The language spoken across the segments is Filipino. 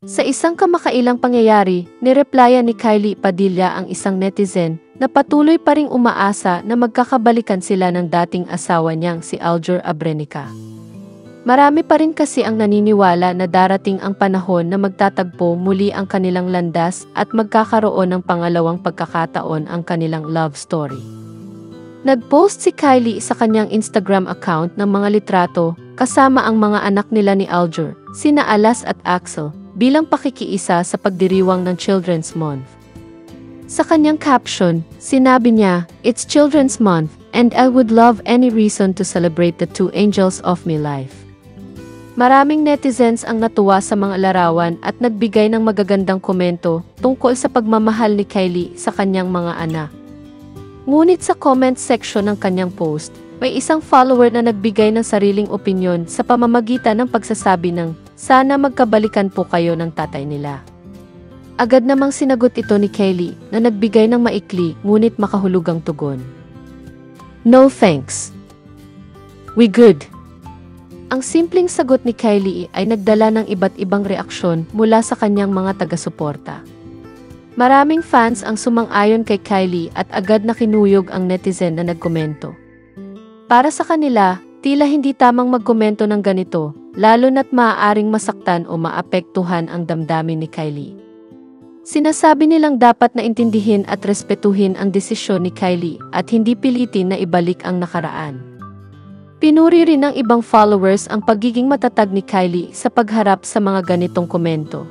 Sa isang kamakailang pangyayari, nireplya ni Kylie Padilla ang isang netizen na patuloy pa ring umaasa na magkakabalikan sila ng dating asawa niyang si Aljur Abrenica. Marami pa rin kasi ang naniniwala na darating ang panahon na magtatagpo muli ang kanilang landas at magkakaroon ng pangalawang pagkakataon ang kanilang love story. Nag-post si Kylie sa kanyang Instagram account ng mga litrato kasama ang mga anak nila ni Aljur, sina Alas at Axel, bilang pakikiisa sa pagdiriwang ng Children's Month. Sa kanyang caption, sinabi niya, "It's Children's Month, and I would love any reason to celebrate the two angels of my life." Maraming netizens ang natuwa sa mga larawan at nagbigay ng magagandang komento tungkol sa pagmamahal ni Kylie sa kanyang mga anak. Ngunit sa comment section ng kanyang post, may isang follower na nagbigay ng sariling opinyon sa pamamagitan ng pagsasabi ng, "Sana magkabalikan po kayo ng tatay nila." Agad namang sinagot ito ni Kylie na nagbigay ng maikli ngunit makahulugang tugon. "No thanks. We good." Ang simpleng sagot ni Kylie ay nagdala ng iba't ibang reaksyon mula sa kanyang mga taga-suporta. Maraming fans ang sumang-ayon kay Kylie at agad na kinuyog ang netizen na nagkomento. Para sa kanila, tila hindi tamang magkomento ng ganito, lalo na't maaaring masaktan o maapektuhan ang damdamin ni Kylie. Sinasabi nilang dapat na intindihin at respetuhin ang desisyon ni Kylie at hindi pilitin na ibalik ang nakaraan. Pinuri rin ng ibang followers ang pagiging matatag ni Kylie sa pagharap sa mga ganitong komento.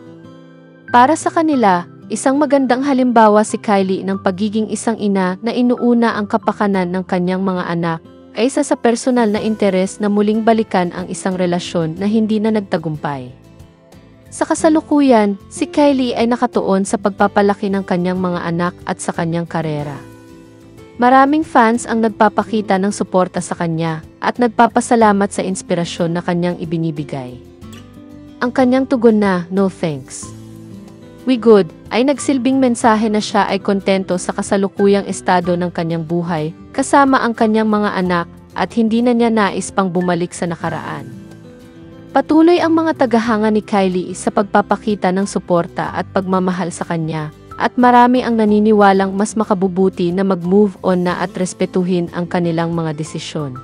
Para sa kanila, isang magandang halimbawa si Kylie ng pagiging isang ina na inuuna ang kapakanan ng kanyang mga anak, kaysa sa personal na interes na muling balikan ang isang relasyon na hindi na nagtagumpay. Sa kasalukuyan, si Kylie ay nakatuon sa pagpapalaki ng kanyang mga anak at sa kanyang karera. Maraming fans ang nagpapakita ng suporta sa kanya at nagpapasalamat sa inspirasyon na kanyang ibinibigay. Ang kanyang tugon na, "No thanks. We good," ay nagsilbing mensahe na siya ay kontento sa kasalukuyang estado ng kanyang buhay, kasama ang kanyang mga anak, at hindi na niya nais pang bumalik sa nakaraan. Patuloy ang mga tagahanga ni Kylie sa pagpapakita ng suporta at pagmamahal sa kanya, at marami ang naniniwalang mas makabubuti na mag-move on na at respetuhin ang kanilang mga desisyon.